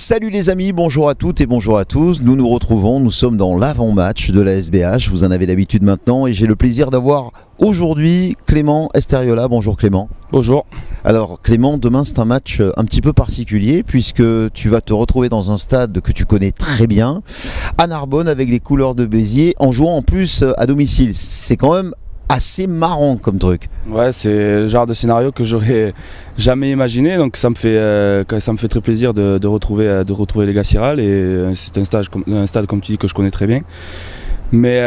Salut les amis, bonjour à toutes et bonjour à tous. Nous nous retrouvons, nous sommes dans l'avant-match de la SBH. Vous en avez l'habitude maintenant et j'ai le plaisir d'avoir aujourd'hui Clément Esteriola. Bonjour Clément. Bonjour. Alors Clément, demain c'est un match un petit peu particulier puisque tu vas te retrouver dans un stade que tu connais très bien, à Narbonne avec les couleurs de Béziers, en jouant en plus à domicile. C'est quand même assez marrant comme truc. Ouais, c'est le genre de scénario que j'aurais jamais imaginé, donc ça me fait très plaisir de retrouver les gars Siral, et c'est un stade comme tu dis que je connais très bien. Mais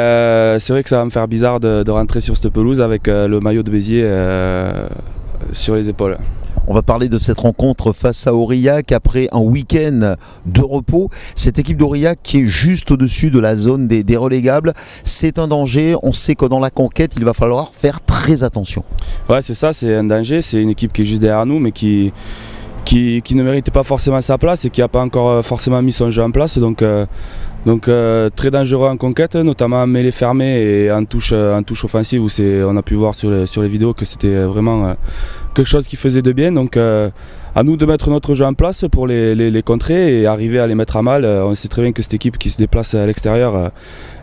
c'est vrai que ça va me faire bizarre de rentrer sur cette pelouse avec le maillot de Béziers sur les épaules. On va parler de cette rencontre face à Aurillac après un week-end de repos. Cette équipe d'Aurillac qui est juste au-dessus de la zone des relégables, c'est un danger. On sait que dans la conquête, il va falloir faire très attention. Ouais, c'est ça, c'est un danger. C'est une équipe qui est juste derrière nous, mais qui ne méritait pas forcément sa place et qui n'a pas encore forcément mis son jeu en place. Donc très dangereux en conquête, notamment en mêlée fermée et en touche offensive, où on a pu voir sur les vidéos que c'était vraiment quelque chose qui faisait de bien. Donc à nous de mettre notre jeu en place pour les contrer et arriver à les mettre à mal. On sait très bien que cette équipe qui se déplace à l'extérieur,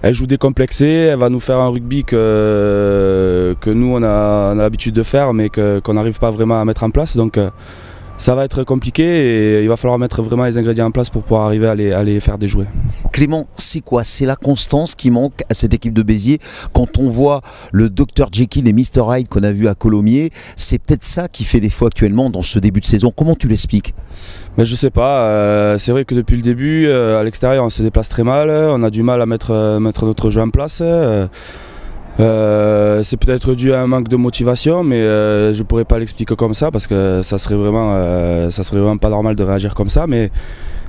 elle joue décomplexée, elle va nous faire un rugby que nous on a l'habitude de faire, mais qu'on n'arrive pas vraiment à mettre en place. Donc ça va être compliqué et il va falloir mettre vraiment les ingrédients en place pour pouvoir arriver à les faire déjouer. Clément, c'est quoi? C'est la constance qui manque à cette équipe de Béziers. Quand on voit le Dr Jekyll et Mr Hyde qu'on a vu à Colomiers, c'est peut-être ça qui fait défaut actuellement dans ce début de saison. Comment tu l'expliques? Mais je sais pas, c'est vrai que depuis le début, à l'extérieur on se déplace très mal, on a du mal à mettre notre jeu en place. C'est peut-être dû à un manque de motivation, mais je pourrais pas l'expliquer comme ça parce que ça serait vraiment pas normal de réagir comme ça. Mais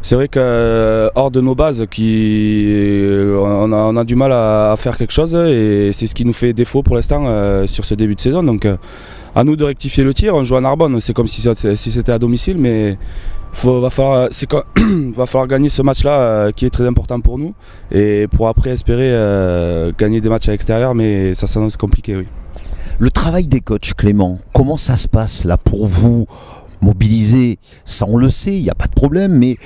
c'est vrai que hors de nos bases, on a du mal à faire quelque chose, et c'est ce qui nous fait défaut pour l'instant sur ce début de saison. Donc à nous de rectifier le tir. On joue à Narbonne, c'est comme si c'était à domicile, mais va falloir gagner ce match-là qui est très important pour nous, et pour après espérer gagner des matchs à l'extérieur, mais ça s'annonce compliqué, oui. Le travail des coachs, Clément, comment ça se passe là pour vous? Mobiliser, ça on le sait, il n'y a pas de problème, mais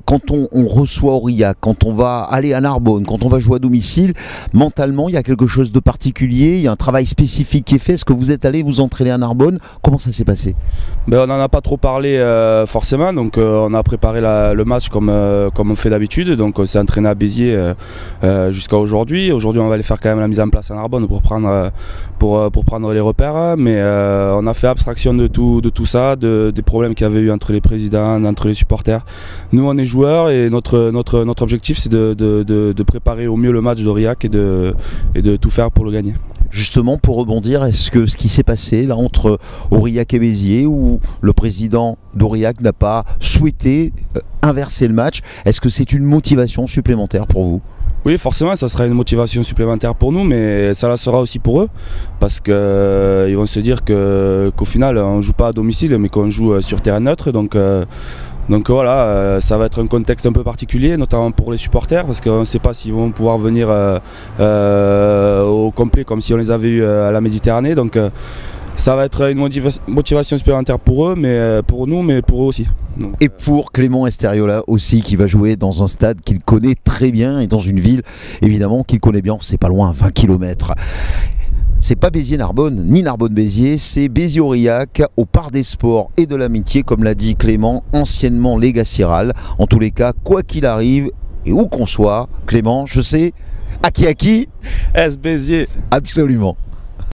quand on reçoit Aurillac, quand on va aller à Narbonne, quand on va jouer à domicile, mentalement il y a quelque chose de particulier, il y a un travail spécifique qui est fait. Est-ce que vous êtes allé vous entraîner à Narbonne? Comment ça s'est passé? On n'en a pas trop parlé forcément, donc on a préparé le match comme on fait d'habitude, donc on s'est entraîné à Béziers jusqu'à aujourd'hui. Aujourd'hui on va aller faire quand même la mise en place à Narbonne pour prendre les repères, mais on a fait abstraction de tout ça, des problèmes qu'il y avait eu entre les présidents, entre les supporters. Nous on est joueurs et notre objectif c'est de préparer au mieux le match d'Aurillac et de tout faire pour le gagner. Justement, pour rebondir, est-ce que ce qui s'est passé là entre Aurillac et Béziers, où le président d'Aurillac n'a pas souhaité inverser le match, est-ce que c'est une motivation supplémentaire pour vous? Oui, forcément, ça sera une motivation supplémentaire pour nous, mais ça la sera aussi pour eux, parce qu'ils vont se dire qu'au final, on ne joue pas à domicile, mais qu'on joue sur terrain neutre. Donc voilà, ça va être un contexte un peu particulier, notamment pour les supporters, parce qu'on ne sait pas s'ils vont pouvoir venir au complet comme si on les avait eus à la Méditerranée. Donc ça va être une motivation supplémentaire pour eux, mais pour nous, mais pour eux aussi. Donc, et pour Clément Esteriola aussi, qui va jouer dans un stade qu'il connaît très bien et dans une ville évidemment qu'il connaît bien. C'est pas loin, 20 km. C'est pas Béziers-Narbonne, ni Narbonne-Béziers, c'est Béziers-Aurillac, au Parc des Sports et de l'Amitié, comme l'a dit Clément, anciennement les gars Siral. En tous les cas, quoi qu'il arrive et où qu'on soit, Clément, je sais, à qui, S Béziers. Absolument.